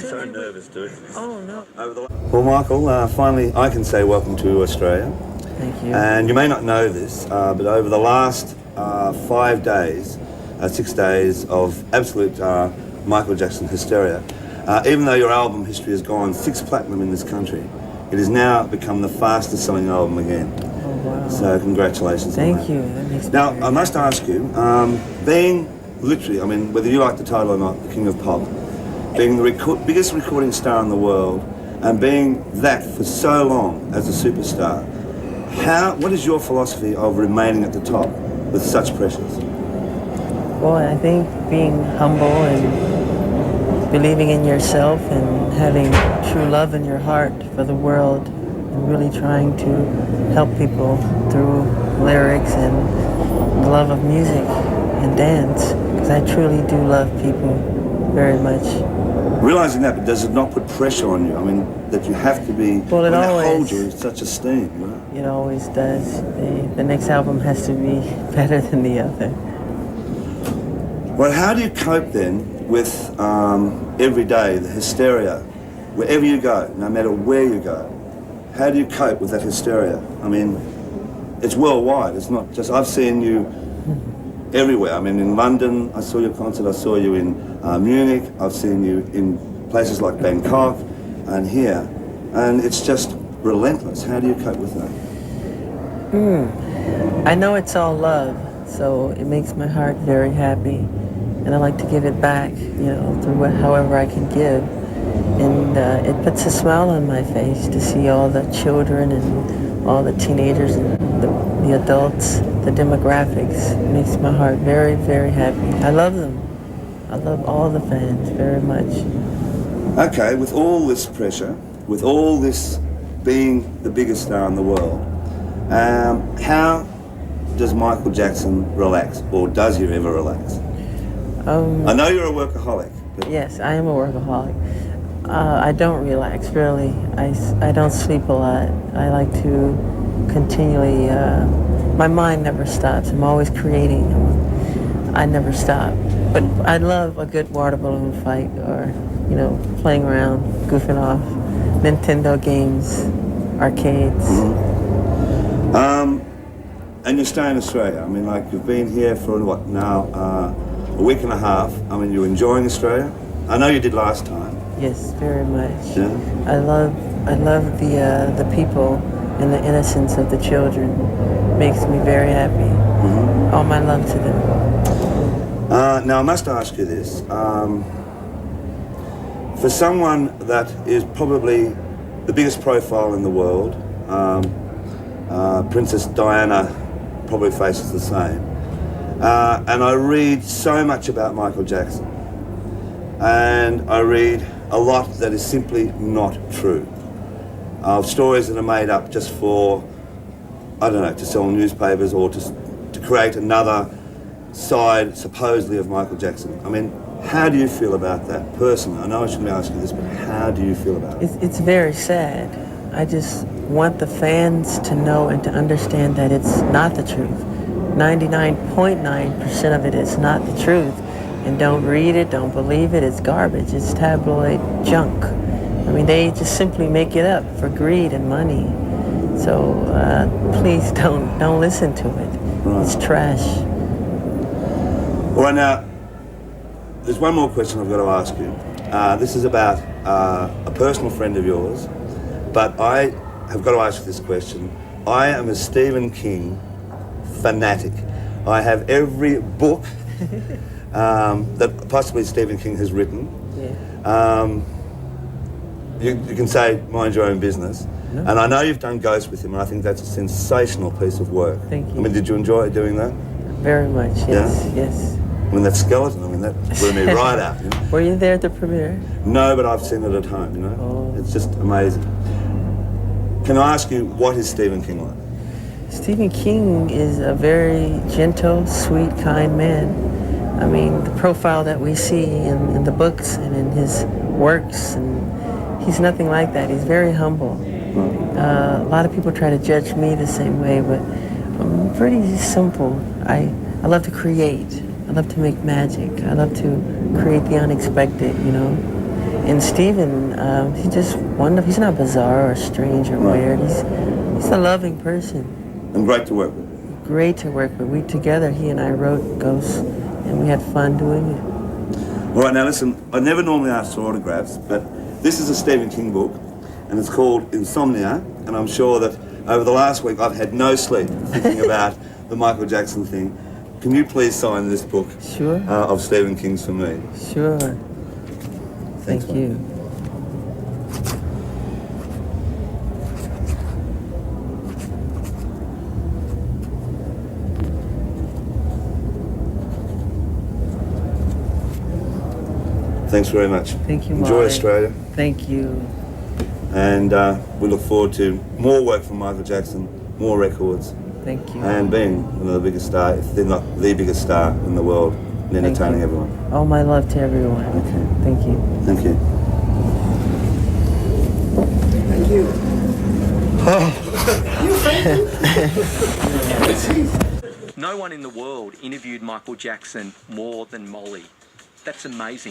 so nervous doing this. Oh, no. Well, Michael, finally I can say welcome to Australia. Thank you. And you may not know this, but over the last 5 days, 6 days of absolute Michael Jackson hysteria, even though your album history has gone 6 platinum in this country, it has now become the fastest selling album again. Oh, wow. So congratulations. Thank you. That makes me Now, very I must happy. ask you, being literally, I mean, whether you like the title or not, the King of Pop, being the biggest recording star in the world, and being that for so long as a superstar, what is your philosophy of remaining at the top with such pressures? Well, I think being humble and believing in yourself and having true love in your heart for the world and really trying to help people through lyrics and the love of music and dance, because I truly do love people very much. Realising that, but does it not put pressure on you? I mean, that you have to be, well, it always holds you in such esteem, you know? It always does. The next album has to be better than the other. Well, how do you cope then with every day, the hysteria, wherever you go, no matter where you go? How do you cope with that hysteria? I mean, it's worldwide. It's not just, I've seen you everywhere. I mean, in London, I saw your concert. I saw you in Munich. I've seen you in places like Bangkok and here. And it's just relentless. How do you cope with that? I know it's all love, so it makes my heart very happy. And I like to give it back, through however I can give. And it puts a smile on my face to see all the children and all the teenagers and the adults, the demographics. It makes my heart very, very happy. I love them. I love all the fans very much. Okay, with all this pressure, with all this being the biggest star in the world, how does Michael Jackson relax, or does he ever relax? I know you're a workaholic. But yes, I am a workaholic. I don't relax, really. I don't sleep a lot. I like to continually, my mind never stops. I'm always creating. I never stop. But I love a good water balloon fight or, playing around, goofing off, Nintendo games, arcades. And you stay in Australia. I mean, like, you've been here for what now, a week and a half. I mean, you're enjoying Australia? I know you did last time. Yes, very much. Yeah. I love the people and the innocence of the children. Makes me very happy. All my love to them. Now I must ask you this: for someone that is probably the biggest profile in the world, Princess Diana probably faces the same. And I read so much about Michael Jackson, and I read a lot that is simply not true, of stories that are made up just for, I don't know, to sell newspapers or to create another side, supposedly, of Michael Jackson. I mean, how do you feel about that personally? I know I shouldn't be asking this, but how do you feel about it? It's very sad. I just want the fans to know and to understand that it's not the truth. 99.9% of it is not the truth. And don't read it, don't believe it, it's garbage, it's tabloid junk. I mean, they just simply make it up for greed and money. So please don't listen to it. Right. It's trash. All right, now, there's one more question I've got to ask you. This is about a personal friend of yours, but I have got to ask you this question. I am a Stephen King fanatic. I have every book that possibly Stephen King has written. Yeah. You can say, mind your own business. No. And I know you've done Ghost with him, and I think that's a sensational piece of work. Thank you. I mean, did you enjoy doing that? Very much, yes, yeah? yes. I mean, that skeleton, I mean, that blew me right out. You know? Were you there at the premiere? No, but I've seen it at home, you know? Oh. It's just amazing. Can I ask you, what is Stephen King like? Stephen King is a very gentle, sweet, kind man. I mean, the profile that we see in the books and in his works, and he's nothing like that. He's very humble. A lot of people try to judge me the same way, but I'm pretty simple. I love to create. I love to make magic. I love to create the unexpected, you know. And Stephen, he's just wonderful. He's not bizarre or strange or weird. He's a loving person. And great to work with. Great to work with. We together, he and I wrote Ghosts, and we had fun doing it. All right, now listen, I never normally ask for autographs, but this is a Stephen King book, and it's called Insomnia, and I'm sure that over the last week I've had no sleep thinking about the Michael Jackson thing. Can you please sign this book Sure. of Stephen King's for me? Sure. Thanks, Thank mate. you. Thanks very much. Thank you, Enjoy Marty. Australia. Thank you. And we look forward to more work from Michael Jackson, more records, Thank you. and being one of the biggest star, if they're not the biggest star in the world, and entertaining you. everyone. All my love to everyone. Okay. Thank you. Thank you. Thank you. No one in the world interviewed Michael Jackson more than Molly. That's amazing.